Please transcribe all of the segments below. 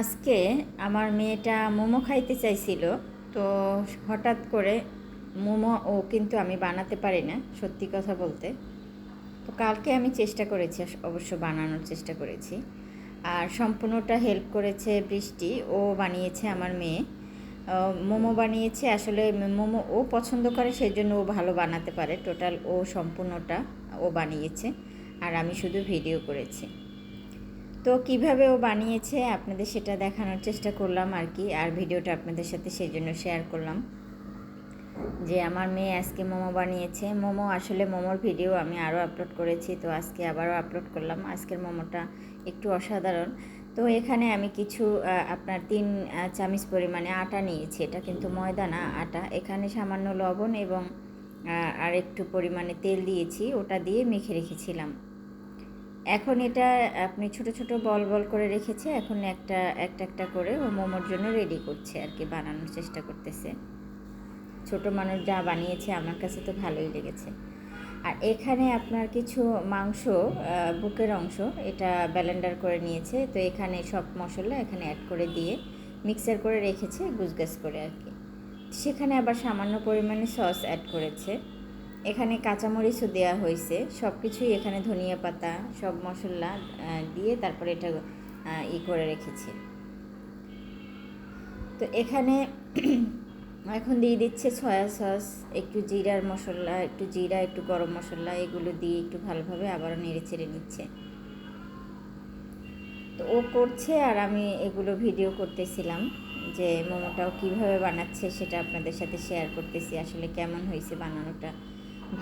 আজকে আমার মেয়েটা মোমো খাইতে চাইছিল। তো হঠাৎ করে মোমো কিন্তু আমি বানাতে পারি না, সত্যি কথা বলতে। তো কালকে আমি চেষ্টা করেছি, অবশ্য বানানোর চেষ্টা করেছি। আর সম্পূর্ণটা হেল্প করেছে বৃষ্টি, ও বানিয়েছে আমার মেয়ে। মোমো বানিয়েছে, আসলে মোমো ও পছন্দ করে, সেই জন্য ও ভালো বানাতে পারে। টোটাল ও সম্পূর্ণটা ও বানিয়েছে, আর আমি শুধু ভিডিও করেছি। তো কিভাবে ও বানিয়েছে আপনাদের সেটা দেখানোর চেষ্টা করলাম আর কি। আর ভিডিওটা আপনাদের সাথে সেই জন্য শেয়ার করলাম যে আমার মেয়ে আজকে মোমো বানিয়েছে। মোমো, আসলে মোমোর ভিডিও আমি আরও আপলোড করেছি, তো আজকে আবারও আপলোড করলাম। আজকের মোমোটা একটু অসাধারণ। তো এখানে আমি কিছু আপনার 3 চামচ পরিমাণে আটা নিয়েছি। এটা কিন্তু ময়দা না, আটা। এখানে সামান্য লবণ এবং আর একটু পরিমাণে তেল দিয়েছি, ওটা দিয়ে মেখে রেখেছিলাম। এখন এটা আপনি ছোট ছোট বল বল করে রেখেছে। এখন একটা একটা করে ও মোমোর জন্য রেডি করছে আর কি, বানানোর চেষ্টা করতেছে। ছোট মানুষ যা বানিয়েছে আমার কাছে তো ভালোই লেগেছে। আর এখানে আপনার কিছু মাংস, বুকের অংশ, এটা ব্লেন্ডার করে নিয়েছে। তো এখানে সব মশলা এখানে অ্যাড করে দিয়ে মিক্সার করে রেখেছে গুজগাছ করে আর কি। সেখানে আবার সামান্য পরিমাণে সস অ্যাড করেছে। এখানে কাঁচামরিচও দেওয়া হয়েছে, সব কিছুই এখানে ধনিয়া পাতা সব মশলা দিয়ে তারপরে এটা করে রেখেছি। তো এখানে এখন দিয়ে দিচ্ছে সয়া সস, একটু জিরার মশলা, একটু জিরা, একটু গরম মশলা, এগুলো দিয়ে একটু ভালোভাবে আবারও নেড়ে চেড়ে নিচ্ছে। তো ও করছে আর আমি এগুলো ভিডিও করতেছিলাম যে মোমোটাও কীভাবে বানাচ্ছে সেটা আপনাদের সাথে শেয়ার করতেছি। আসলে কেমন হয়েছে বানানোটা,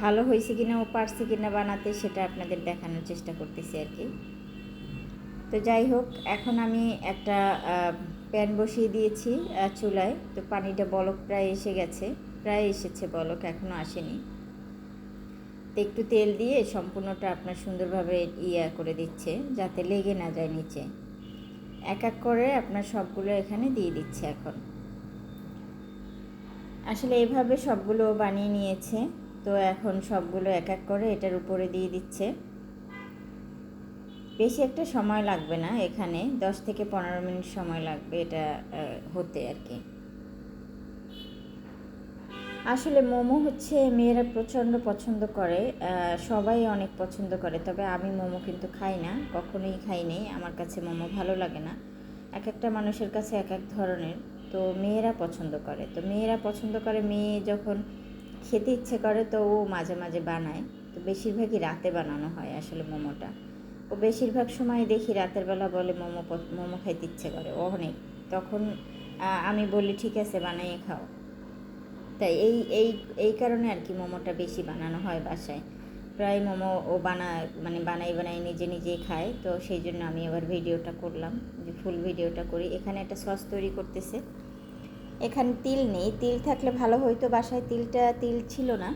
ভালো হয়েছে কিনা, ও পারছে কিনা বানাতে, সেটা আপনাদের দেখানোর চেষ্টা করতেছি আর কি। তো যাই হোক, এখন আমি একটা প্যান বসিয়ে দিয়েছি চুলায়। তো পানিটা বলক প্রায় এসে গেছে, প্রায় এসেছে বলক, এখনও আসেনি। তো একটু তেল দিয়ে সম্পূর্ণটা আপনার সুন্দরভাবে করে দিচ্ছে যাতে লেগে না যায় নিচে। এক এক করে আপনার সবগুলো এখানে দিয়ে দিচ্ছে এখন। আসলে এভাবে সবগুলো বানিয়ে নিয়েছে। তো এখন সবগুলো এক এক করে এটার উপরে দিয়ে দিচ্ছে। বেশি একটা সময় লাগবে না, এখানে 10 থেকে 15 মিনিট সময় লাগবে এটা হতে আর কি। আসলে মোমো হচ্ছে মেয়েরা প্রচণ্ড পছন্দ করে, সবাই অনেক পছন্দ করে। তবে আমি মোমো কিন্তু খাই না, কখনোই খাইনি। আমার কাছে মোমো ভালো লাগে না। এক একটা মানুষের কাছে এক এক ধরনের। তো মেয়েরা পছন্দ করে, তো মেয়েরা পছন্দ করে, মেয়ে যখন খেতে ইচ্ছে করে তো ও মাঝে মাঝে বানায়। তো বেশিরভাগই রাতে বানানো হয় আসলে মোমোটা। ও বেশিরভাগ সময় দেখি রাতের বেলা বলে মোমো খাইতে ইচ্ছে করে অনেক। তখন আমি বলি ঠিক আছে বানাইয়ে খাও। তাই এই এই এই কারণে আর কি মোমোটা বেশি বানানো হয় বাসায়। প্রায় মোমো ও বানাই নিজে নিজেই খায়। তো সেই জন্য আমি আবার ভিডিওটা করলাম, যে ফুল ভিডিওটা করি। এখানে একটা সস তৈরি করতেছে। এখানে তিল নেই, তিল থাকলে ভালো হইতো, বাসায় তিল ছিল না।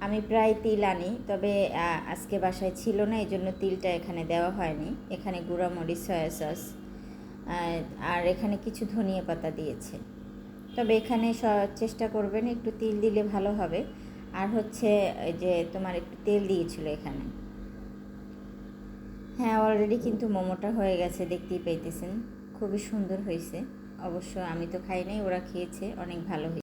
আমি প্রায় তিল আনি, তবে আজকে বাসায় ছিল না, এই জন্য তিলটা এখানে দেওয়া হয়নি। এখানে গুঁড়ামরিচ, সয়া সস আর এখানে কিছু ধনিয়া পাতা দিয়েছে। তবে এখানে চেষ্টা করবেন একটু তিল দিলে ভালো হবে। আর হচ্ছে যে তোমার একটু তেল দিয়েছিল এখানে। হ্যাঁ, অলরেডি কিন্তু মোমোটা হয়ে গেছে, দেখতেই পাইতেছেন। খুবই সুন্দর হয়েছে। অবশ্য আমি তো খাই নাই, ওরা খেয়েছে, অনেক ভালো হয়েছে।